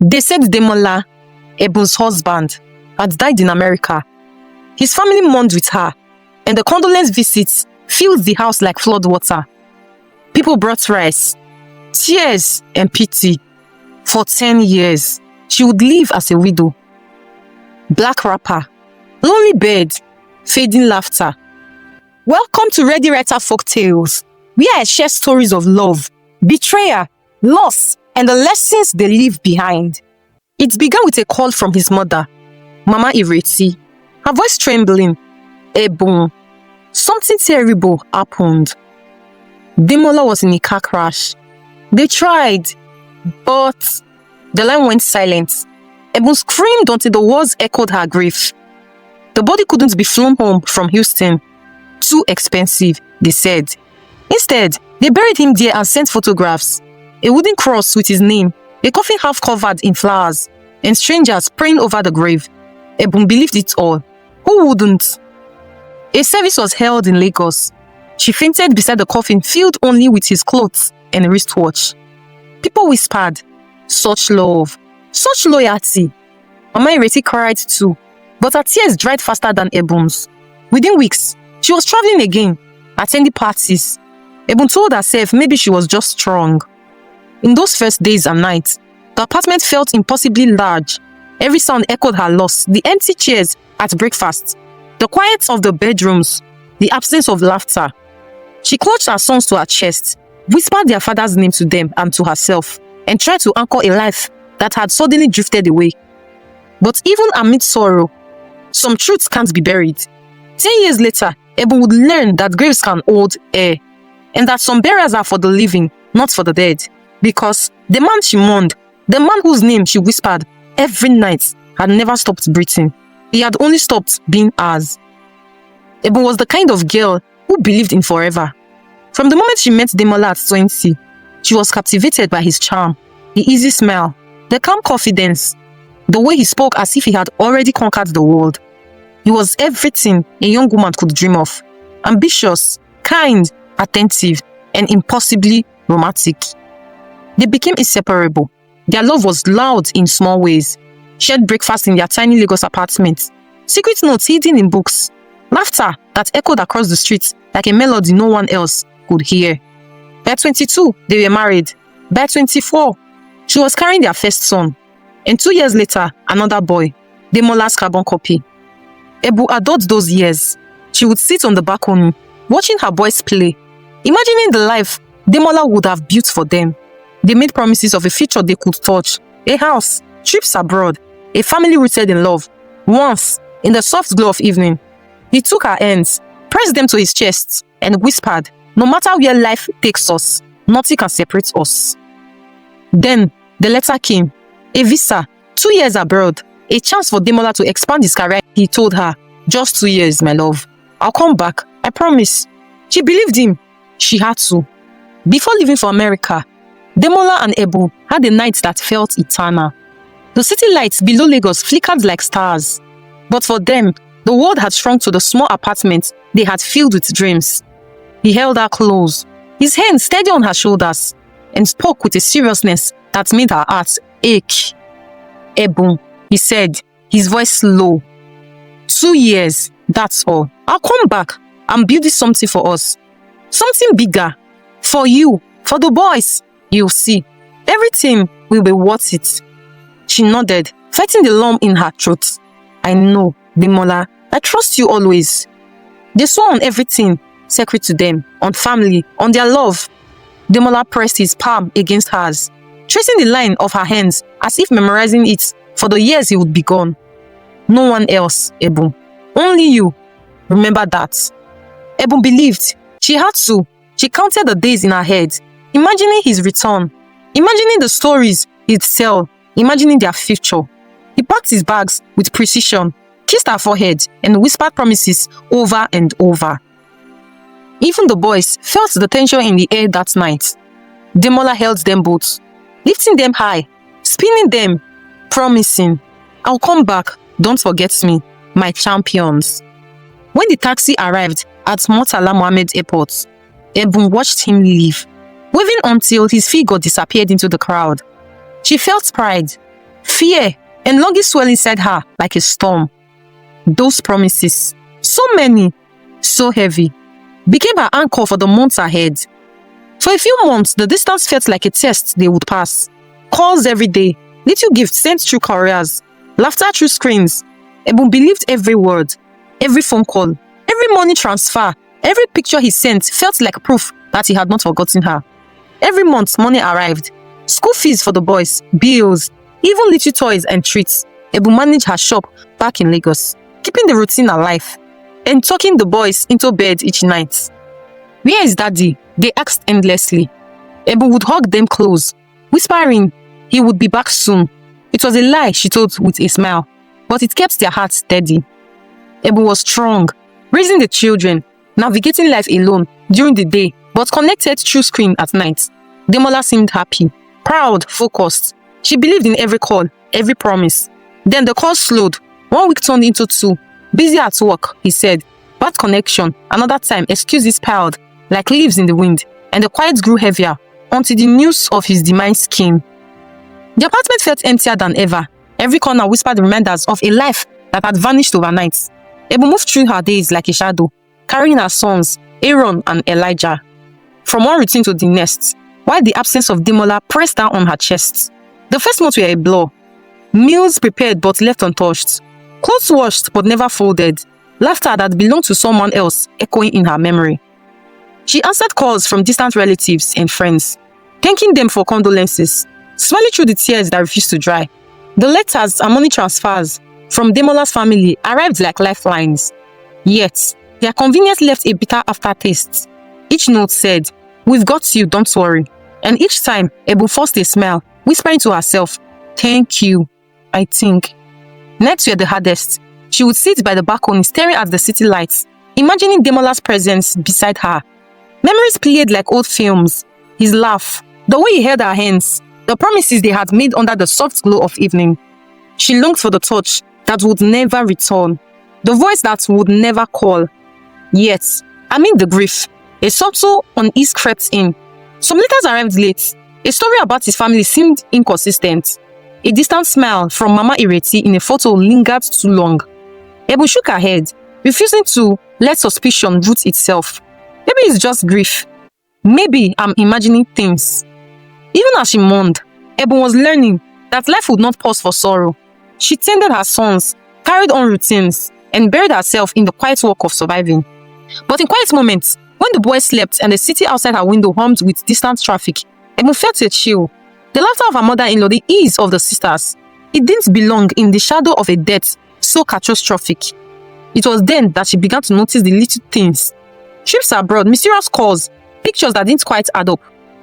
They said Demola, Ebun's husband, had died in America. His family mourned with her, and the condolence visits filled the house like floodwater. People brought rice, tears, and pity. For 10 years, she would live as a widow. Black wrapper, lonely bed, fading laughter. Welcome to Ready Writer Folktales, where I share stories of love, betrayal, loss, and the lessons they leave behind. It began with a call from his mother, Mama Ireti, her voice trembling. Ebun, something terrible happened. Demola was in a car crash. They tried, but the line went silent. Ebun screamed until the walls echoed her grief. The body couldn't be flown home from Houston. Too expensive, they said. Instead, they buried him there and sent photographs. A wooden cross with his name, a coffin half covered in flowers, and strangers praying over the grave. Ebun believed it all. Who wouldn't? A service was held in Lagos. She fainted beside the coffin filled only with his clothes and wristwatch. People whispered, such love, such loyalty. Mama Ireti cried too, but her tears dried faster than Ebun's. Within weeks, she was traveling again, attending parties. Ebun told herself maybe she was just strong. In those first days and nights, the apartment felt impossibly large. Every sound echoed her loss, the empty chairs at breakfast, the quiet of the bedrooms, the absence of laughter. She clutched her sons to her chest, whispered their father's name to them and to herself, and tried to anchor a life that had suddenly drifted away. But even amid sorrow, some truths can't be buried. 10 years later, Ebun would learn that graves can hold air, and that some burials are for the living, not for the dead. Because the man she mourned, the man whose name she whispered every night, had never stopped breathing. He had only stopped being hers. Ebun was the kind of girl who believed in forever. From the moment she met Demola at 20, she was captivated by his charm, the easy smile, the calm confidence, the way he spoke as if he had already conquered the world. He was everything a young woman could dream of. Ambitious, kind, attentive, and impossibly romantic. They became inseparable. Their love was loud in small ways. Shared breakfast in their tiny Lagos apartment. Secret notes hidden in books. Laughter that echoed across the streets like a melody no one else could hear. By 22, they were married. By 24, she was carrying their first son. And 2 years later, another boy, Demola's carbon copy. Ebu adored those years. She would sit on the balcony, watching her boys play, imagining the life Demola would have built for them. They made promises of a future they could touch, a house, trips abroad, a family rooted in love. Once, in the soft glow of evening, he took her hands, pressed them to his chest, and whispered, no matter where life takes us, nothing can separate us. Then, the letter came. A visa, 2 years abroad, a chance for Demola to expand his career. He told her, just 2 years, my love. I'll come back, I promise. She believed him. She had to. Before leaving for America, Demola and Ebu had a night that felt eternal. The city lights below Lagos flickered like stars. But for them, the world had shrunk to the small apartment they had filled with dreams. He held her close, his hand steady on her shoulders, and spoke with a seriousness that made her heart ache. Ebu, he said, his voice low. 2 years, that's all. I'll come back and build something for us. Something bigger. For you, for the boys. You'll see. Everything will be worth it. She nodded, fighting the lump in her throat. I know, Demola. I trust you always. They swore on everything, sacred to them, on family, on their love. Demola pressed his palm against hers, tracing the line of her hands as if memorizing it for the years he would be gone. No one else, Ebu. Only you. Remember that. Ebu believed. She had to. She counted the days in her head, imagining his return, imagining the stories he'd tell, imagining their future. He packed his bags with precision, kissed her forehead, and whispered promises over and over. Even the boys felt the tension in the air that night. Demola held them both, lifting them high, spinning them, promising, I'll come back, don't forget me, my champions. When the taxi arrived at Murtala Mohammed Airport, Ebun watched him leave, waving until his figure disappeared into the crowd. She felt pride, Fear and longing swelled inside her like a storm. Those promises, so many, so heavy, became her anchor for the months ahead. For a few months, the distance felt like a test they would pass. Calls every day, little gifts sent through couriers, laughter through screens. Ebun believed every word, every phone call, every money transfer, every picture he sent felt like proof that he had not forgotten her. Every month, money arrived. School fees for the boys, bills, even little toys and treats. Ebun managed her shop back in Lagos, keeping the routine alive and tucking the boys into bed each night. "Where is Daddy?" they asked endlessly. Ebun would hug them close, whispering he would be back soon. It was a lie, she told with a smile, but it kept their hearts steady. Ebun was strong, raising the children, navigating life alone during the day, but connected through screen at night. Demola seemed happy, proud, focused. She believed in every call, every promise. Then the call slowed. 1 week turned into 2. Busy at work, he said. Bad connection. Another time, excuses piled like leaves in the wind, and the quiet grew heavier until the news of his demise came. The apartment felt emptier than ever. Every corner whispered reminders of a life that had vanished overnight. Ebun moved through her days like a shadow, carrying her sons, Aaron and Elijah, from one routine to the next, while the absence of Demola pressed down on her chest. The first months were a blur. Meals prepared but left untouched. Clothes washed but never folded. Laughter that belonged to someone else echoing in her memory. She answered calls from distant relatives and friends, thanking them for condolences, smiling through the tears that refused to dry. The letters and money transfers from Demola's family arrived like lifelines. Yet, their convenience left a bitter aftertaste. Each note said, "We've got you, don't worry." And each time, Ebun forced a smile, whispering to herself, "Thank you, I think." Nights were the hardest. She would sit by the balcony staring at the city lights, imagining Demola's presence beside her. Memories played like old films. His laugh, the way he held her hands, the promises they had made under the soft glow of evening. She longed for the touch that would never return, the voice that would never call. Yet, amid the grief, a subtle unease crept in. Some letters arrived late. A story about his family seemed inconsistent. A distant smile from Mama Ireti in a photo lingered too long. Ebun shook her head, refusing to let suspicion root itself. Maybe it's just grief. Maybe I'm imagining things. Even as she mourned, Ebun was learning that life would not pause for sorrow. She tended her sons, carried on routines, and buried herself in the quiet work of surviving. But in quiet moments, when the boys slept and the city outside her window hummed with distant traffic, Ebun felt a chill. The laughter of her mother-in-law, the ease of the sisters. It didn't belong in the shadow of a death so catastrophic. It was then that she began to notice the little things. Trips abroad, mysterious calls, pictures that didn't quite add up.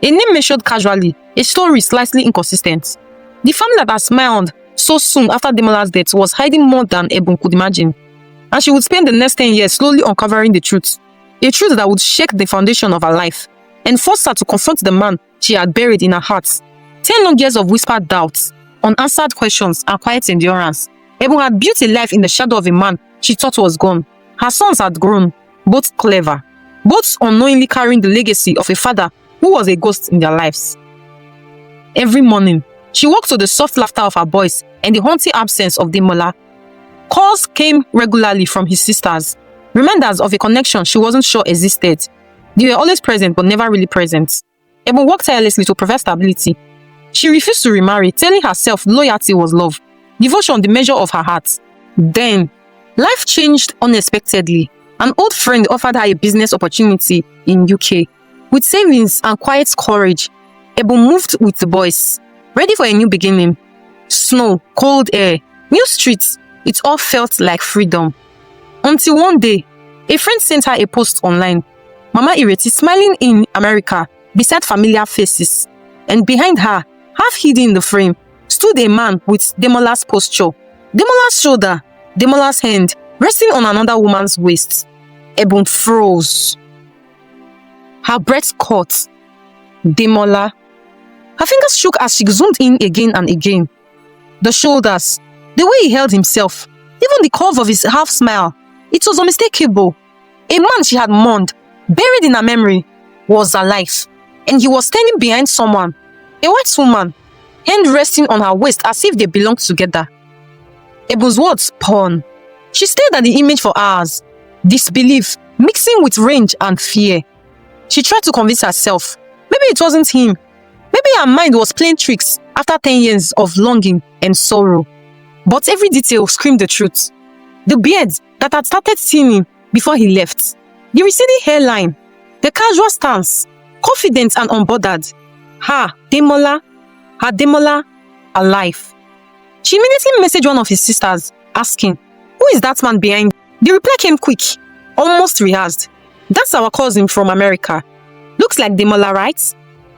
A name mentioned casually, a story slightly inconsistent. The family that had smiled so soon after Demola's death was hiding more than Ebun could imagine. And she would spend the next 10 years slowly uncovering the truth. A truth that would shake the foundation of her life and force her to confront the man she had buried in her heart. 10 long years of whispered doubts, unanswered questions, and quiet endurance. Ebun had built a life in the shadow of a man she thought was gone. Her sons had grown, both clever, both unknowingly carrying the legacy of a father who was a ghost in their lives. Every morning, she woke to the soft laughter of her boys and the haunting absence of Demola. Calls came regularly from his sisters, reminders of a connection she wasn't sure existed. They were always present but never really present. Ebun worked tirelessly to provide stability. She refused to remarry, telling herself loyalty was love, devotion the measure of her heart. Then, life changed unexpectedly. An old friend offered her a business opportunity in UK. With savings and quiet courage, Ebun moved with the boys, ready for a new beginning. Snow, cold air, new streets, it all felt like freedom. Until one day, a friend sent her a post online. Mama Ireti smiling in America beside familiar faces. And behind her, half hidden in the frame, stood a man with Demola's posture. Demola's shoulder, Demola's hand, resting on another woman's waist. Ebun froze. Her breath caught. Demola. Her fingers shook as she zoomed in again and again. The shoulders, the way he held himself, even the curve of his half smile, it was unmistakable. A man she had mourned, buried in her memory, was alive, and he was standing behind someone, a white woman, hand resting on her waist as if they belonged together. Ebun's words spun. She stared at the image for hours, disbelief mixing with rage and fear. She tried to convince herself. Maybe it wasn't him. Maybe her mind was playing tricks after 10 years of longing and sorrow. But every detail screamed the truth. The beard that had started thinning before he left, the receding hairline, the casual stance, confident and unbothered. Her Demola, alive. She immediately messaged one of his sisters, asking, "Who is that man behind?" The reply came quick, almost rehearsed. "That's our cousin from America. Looks like Demola, right?"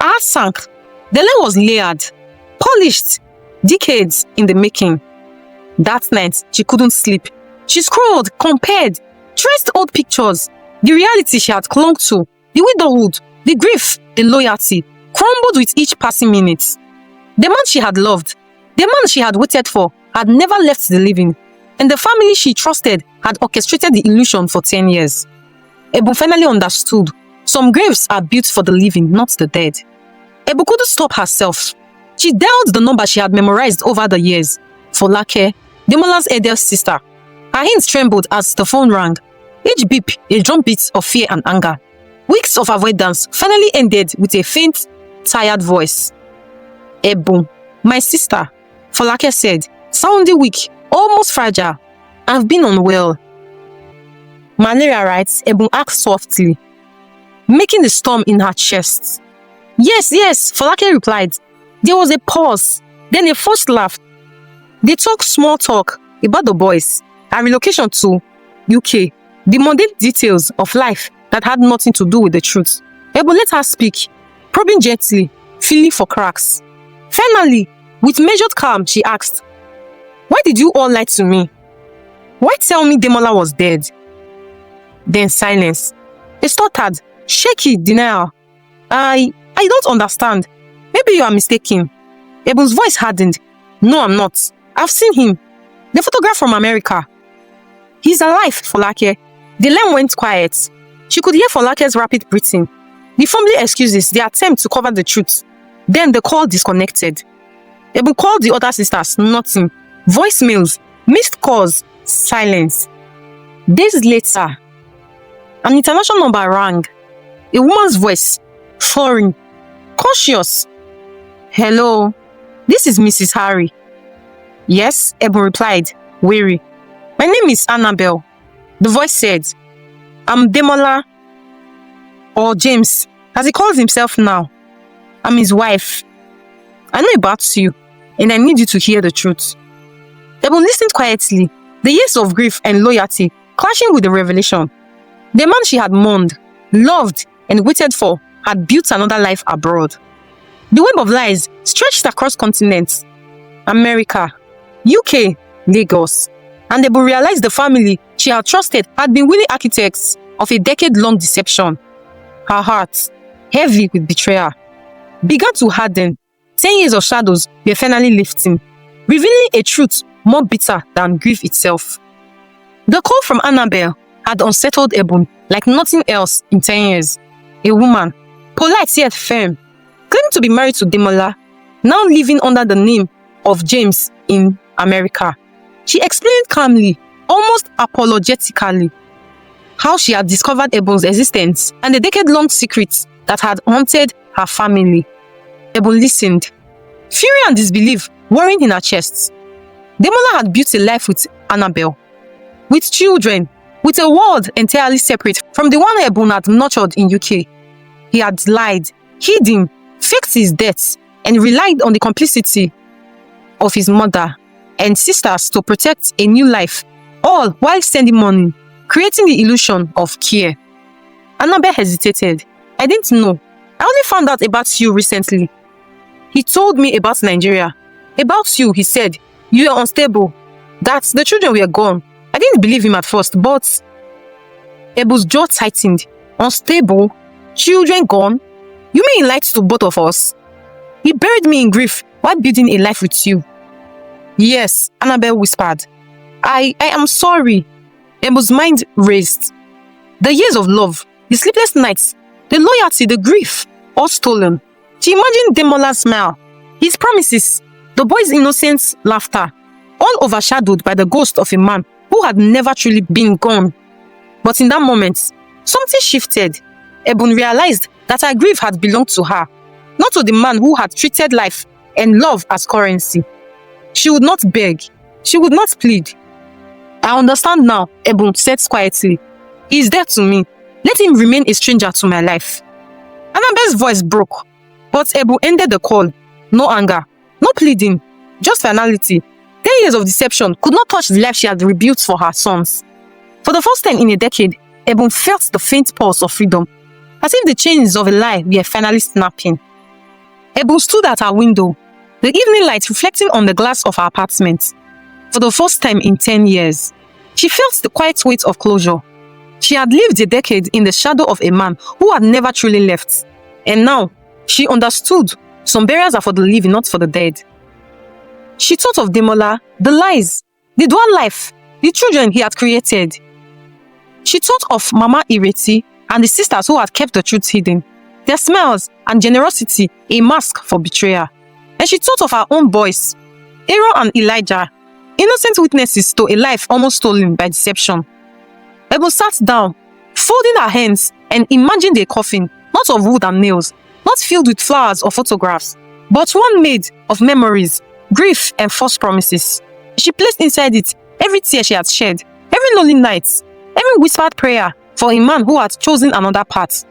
Her heart sank. The line was layered, polished, decades in the making. That night, she couldn't sleep. She scrolled, compared, traced old pictures. The reality she had clung to, the widowhood, the grief, the loyalty, crumbled with each passing minute. The man she had loved, the man she had waited for, had never left the living, and the family she trusted had orchestrated the illusion for 10 years. Ebu finally understood. Some graves are built for the living, not the dead. Ebu couldn't stop herself. She dialed the number she had memorized over the years. Folake, Demola's eldest sister. Her hands trembled as the phone rang. Each beep, a drumbeat of fear and anger. Weeks of avoidance finally ended with a faint, tired voice. "Ebu, my sister," Folake said, sounding weak, almost fragile. "I've been unwell." "Malaria, right?" Ebu asked softly, making a storm in her chest. Yes, Folake replied. There was a pause, then a forced laugh. They talked small talk about the boys, her relocation to UK, the mundane details of life that had nothing to do with the truth. Ebu let her speak, probing gently, feeling for cracks. Finally, with measured calm, she asked, "Why did you all lie to me? Why tell me Demola was dead?" Then silence. A stuttered, shaky denial. I don't understand. Maybe you are mistaken." Ebu's voice hardened. "No, I'm not. I've seen him. The photograph from America." "He's alive, Folake." The line went quiet. She could hear Folake's rapid breathing, the family excuses, the attempt to cover the truth. Then the call disconnected. Ebu called the other sisters, nothing. Voicemails, missed calls, silence. Days later, an international number rang. A woman's voice, foreign, cautious. "Hello, this is Mrs. Harry." "Yes," Ebu replied, weary. "My name is Annabelle." The voice said, "I'm Demola, or James, as he calls himself now. I'm his wife. I know about you, and I need you to hear the truth." Ebu listened quietly, the years of grief and loyalty clashing with the revelation. The man she had mourned, loved, and waited for had built another life abroad. The web of lies stretched across continents. America, UK, Lagos. And Ebu realized the family she had trusted had been willing architects of a decade-long deception. Her heart, heavy with betrayal, began to harden. 10 years of shadows were finally lifting, revealing a truth more bitter than grief itself. The call from Annabelle had unsettled Ebu like nothing else in 10 years. A woman, polite yet firm, claiming to be married to Demola, now living under the name of James in America. She explained calmly, almost apologetically, how she had discovered Ebu's existence and the decade-long secrets that had haunted her family. Ebu listened, fury and disbelief warring in her chest. Demola had built a life with Annabelle, with children, with a world entirely separate from the one Ebu had nurtured in UK. He had lied, hidden, faked his death, and relied on the complicity of his mother and sisters to protect a new life, all while sending money, creating the illusion of care. Annabelle hesitated. "I didn't know. I only found out about you recently." "He told me about Nigeria. About you," he said. "You were unstable. That the children were gone. I didn't believe him at first, but..." Ebu's jaw tightened. "Unstable? Children gone? You mean he lied to both of us? He buried me in grief while building a life with you." "Yes," Annabelle whispered. I am sorry." Ebu's mind raced. The years of love, the sleepless nights, the loyalty, the grief, all stolen. She imagined Demola's smile, His promises, the boy's innocent laughter, all overshadowed by the ghost of a man who had never truly been gone. But in that moment, something shifted. Ebun realized that her grief had belonged to her, not to the man who had treated life and love as currency. She would not beg. She would not plead. I understand now, Ebun said quietly. He is dead to me. Let him remain a stranger to my life. Annabe's voice broke, but Ebun ended the call. No anger, no pleading, just finality. 10 years of deception could not touch the life she had rebuilt for her sons. For the first time in a decade, Ebun felt the faint pulse of freedom, as if the chains of a lie were finally snapping. Ebun stood at her window, the evening light reflecting on the glass of her apartment. For the first time in 10 years, she felt the quiet weight of closure. She had lived a decade in the shadow of a man who had never truly left. And now, she understood some burials are for the living, not for the dead. She thought of Demola, the lies, the dual life, the children he had created. She thought of Mama Ireti and the sisters who had kept the truth hidden, their smiles and generosity a mask for betrayal. And she thought of her own boys, Aaron and Elijah, innocent witnesses to a life almost stolen by deception. Ebun sat down, folding her hands, and imagined a coffin, not of wood and nails, not filled with flowers or photographs, but one made of memories, grief, and false promises. She placed inside it every tear she had shed, every lonely night, every whispered prayer for a man who had chosen another path.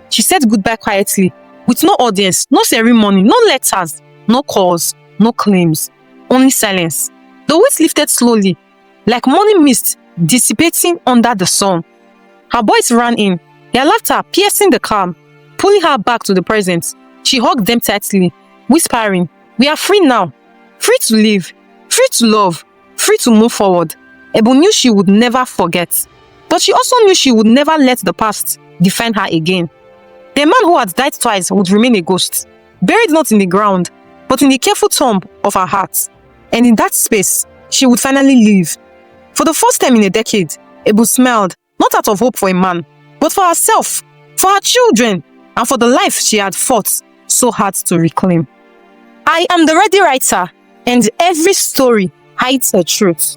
She said goodbye quietly, with no audience, no ceremony, no letters, no calls, no claims, only silence. The weight lifted slowly, like morning mist dissipating under the sun. Her boys ran in, their laughter piercing the calm, pulling her back to the present. She hugged them tightly, whispering, "We are free now, free to live, free to love, free to move forward." Ebun knew she would never forget, but she also knew she would never let the past define her again. The man who had died twice would remain a ghost, buried not in the ground, but in the careful tomb of her heart. And in that space, she would finally live. For the first time in a decade, Ebun smiled, not out of hope for a man, but for herself, for her children, and for the life she had fought so hard to reclaim. I am the ready writer, and every story hides a truth.